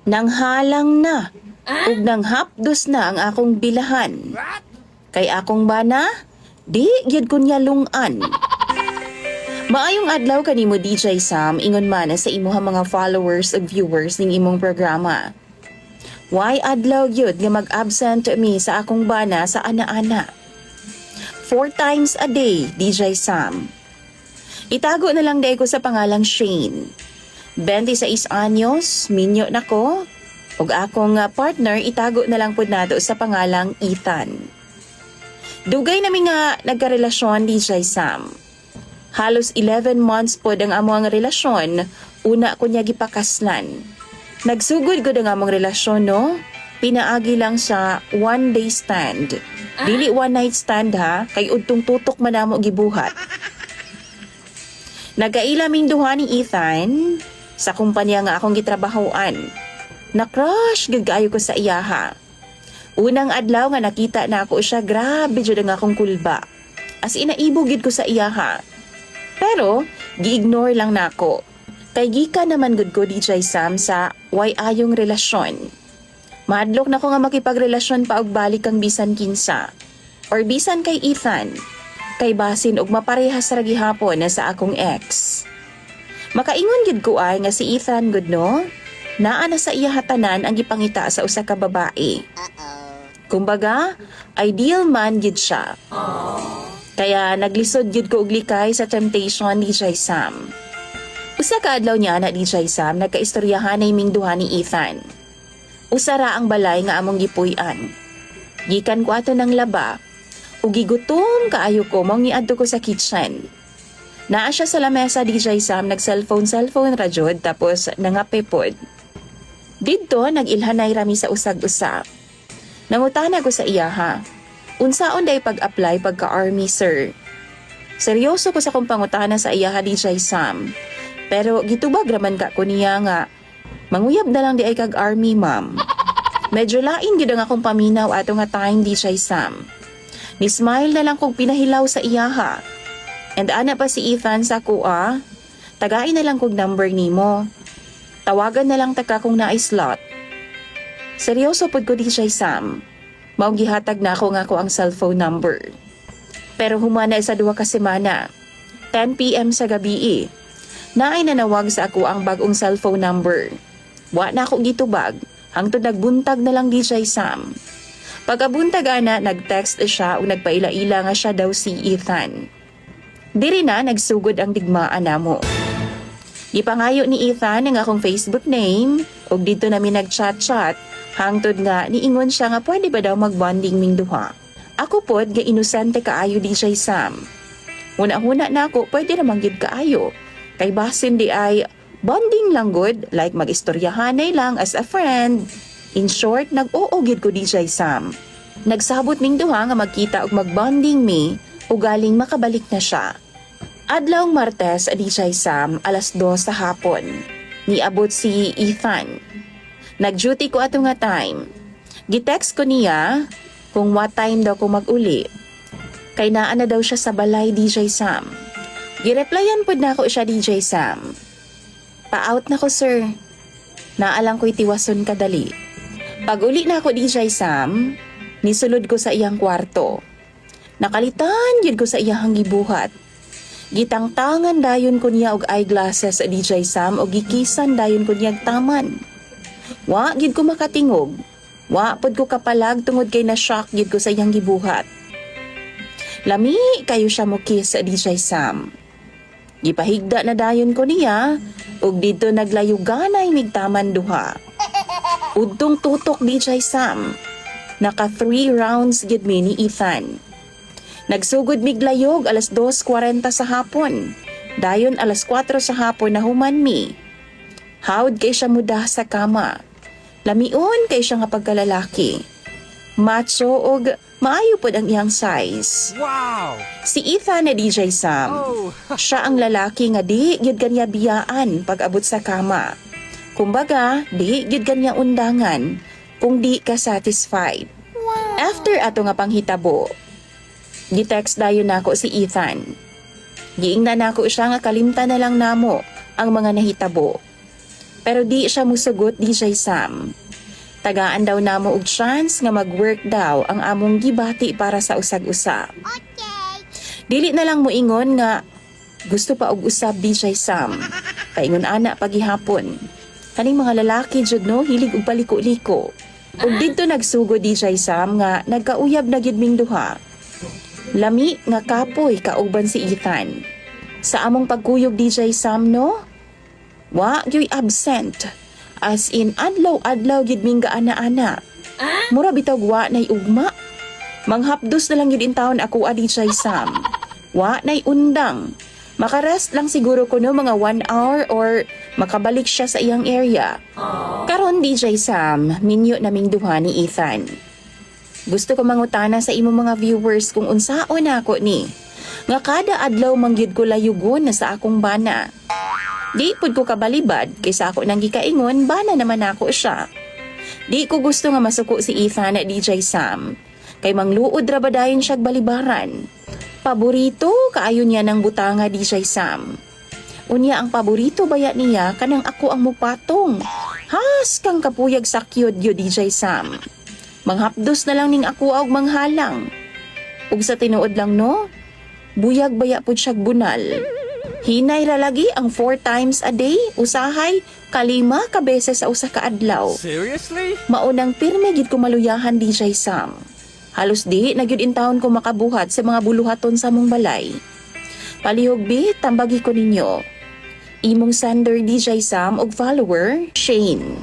Nanghalang na, ug nanghapdos na ang akong bilahan. Kay akong bana, di gyud ko niya lungan. Maayong adlaw kanimo DJ Sam, ingon man sa imuhang mga followers ug viewers ning imong programa. Why adlaw gyud nga mag-absent mi sa akong bana sa ana-ana? 4 times a day, DJ Sam. Itago na lang day ko sa pangalang Shane. 26 anyos, minyo na ko. Ug akong partner, itago na lang pud nato sa pangalang Ethan. Dugay nami nga nagkarelasyon, DJ Sam. Halos 11 months pod ang among relasyon, una ko niya gipakaslan. Nagsugod ko ang among relasyon, no? Pinaagi lang sa 1 day stand. Dili 1 night stand ha, kay udtong tutok manamo gibuhat. Nagkailaming duha ni Ethan sa kumpanya nga akong gitrabahoan. Na-crush gid kaayo ko sa iya ha. Unang adlaw nga nakita na ako siya, grabe jud ang akong kulba. As in naibog gid ko sa iya ha. Pero gi-ignore lang nako. Kay gikan naman gud ko DJ Sam sa way ayong relasyon. Madlok na ko nga makipagrelasyon pa og balik kang bisan kinsa. Or bisan kay Ethan. Kay basin og maparehas ra gihapon na sa akong ex. Makaingon gid ko ay nga si Ethan gud no, naa na sa iya hatanan ang gipangita sa usa ka babae. Kumbaga, ideal man gid siya. Kaya naglisod gid ko og likay sa temptation ni DJ Sam. Usa ka adlaw niya na DJ Sam nagkaistoryahan na iming duha ni Ethan. Usa ra ang balay nga among gipuy-an. Gikan ko ato ng laba. Ug gigutom kaayo ko mao niadto ko sa kitchen. Naa siya sa lamesa DJ Sam nag-cellphone ra jud tapos nangape pod. Didto nag-ilhanay rami sa usag-usap. Nangutana ko sa iya ha. Unsaon day pag-apply pagka-army sir? Seryoso ko sa kong pangutana sa iya ha DJ Sam. Pero gitubag raman ka ko niya nga manguyab na lang di ay kag-army ma'am. Medyo lain gid ang akong paminaw ato nga time DJ Sam. Ni smile na lang kong pinahilaw sa iya ha. And ana pa si Ethan sa kuha. Tagain na lang kong number nimo. Tawagan na lang taka kung naay slot. Seryoso pod ko DJ Sam. Mao gihatag na ako nga ko ang cellphone number. Pero humana sa 2 ka semana. 10 PM sa gabi naay nanawag sa ako ang bagong cellphone number. Wa na ako gitubag. Hangtod nagbuntag na lang DJ Sam. Pagkabuntag ana, nag-text siya o nagpaila-ila nga siya daw si Ethan. Diri na nagsugod ang digmaan namo. Gipangayo ni Ethan ang akong Facebook name ug dito namin nag-chat-chat hangtod nga niingon siya nga pwede ba daw mag-bonding ming duha. Ako pod nga inosente kaayo DJ Sam. Una-una na ako pwede namang gid kaayo. Kay basin di ay bonding lang good like mag-istoryahanay lang as a friend. In short, nag-uugid ko DJ Sam. Nagsabot ming duha nga magkita og mag-bonding me ug galing makabalik na siya. Adlawng Martes DJ Sam, 2:00 sa hapon. Niabot si Ethan. Nag-duty ko ato nga time. Gitext ko niya kung what time daw ko mag-uli. Kay naa na daw siya sa balay DJ Sam. Gireplyan pod na ako siya DJ Sam. Pa-out na ko sir. Naalang ko'y tiwason kadali. Pag uli na ako DJ Sam, nisulod ko sa iyang kwarto. Nakalitan yun ko sa iyang gibuhat. Gitangtangan dayon ko niya og eyeglasses DJ Sam o gikisan dayon ko niya taman. Wa gid ko makatingog. Wa pod ko kapalag tungod kay na-shock gid ko sa iyang gibuhat. Lami kayo siya mo kiss DJ Sam. Gipahigda na dayon ko niya ug dito naglayuganay migtaman duha. Udtong tutok DJ Sam. Naka 3 rounds gid mi ni Ethan. Nagsugod miglayog 2:40 sa hapon. Dayon 4:00 sa hapon na human mi. Hawd kay siya muda sa kama. Lamion kay siya nga pagkalalaki. Macho og maayo pod ang iyang size. Wow! Si Ethan na DJ Sam. Oh. Siya ang lalaki nga di gyud kanya biyaan pag abot sa kama. Kumbaga, di gyud kanya undangan kung di ka satisfied. Wow. After ato nga panghitabo, gi-text dayon nako si Ethan. Giingnan nako siya nga kalimtan na lang namo ang mga nahitabo. Pero di siya musugot DJ Sam. Tagaan daw namo og chance nga mag-work daw ang among gibati para sa usag-usa. Dili na lang moingon nga gusto pa og usab DJ Sam. Paingon ana pagihapon. Kaning mga lalaki jud no hilig og paliko-liko. Ug didto nagsugo DJ Sam nga nagkauyab na gyud ming duha. Lami nga kapoy kauban si Ethan. Sa among pagkuyog DJ Sam no, wa gyoy absent. As in adlaw-adlaw gid ming gaana-ana. Mura bitag wa nay ugma. Manghapdos na lang gid in taon ako DJ Sam. Wa nay undang. Makarest lang siguro ko no mga 1 hour or makabalik siya sa iyang area. Karon DJ Sam, minyo naming duha ni Ethan. Gusto ko mangutana sa imo mga viewers kung unsaon ako ni. Nga kada adlaw mangyud ko layugon na sa akong bana. Di pud ko kabalibad kaysa ako nang gikaingon bana naman ako siya. Di ko gusto nga masuko si Ethan at DJ Sam. Kay mangluod ra ba dayon siya balibaran. Paborito kaayo niya ng butanga DJ Sam. Unya ang paborito baya niya kanang ako ang mupatong. Has kang kapuyag sakyod yo DJ Sam. Manghapdos na lang ning ako og manghalang. Ug sa tinuod lang no, buyag baya pud siya bunal. Hinay ra lagi ang 4 times a day, usahay, 5 ka beses sa usa ka adlaw. Seriously? Maunang pirme gid ko maluyahan DJ Sam. Halos di na gyud in taon ko makabuhat sa mga buluhaton sa mong balay. Palihog bi, tambagi ko ninyo. Imong sender DJ Sam og follower, Shane.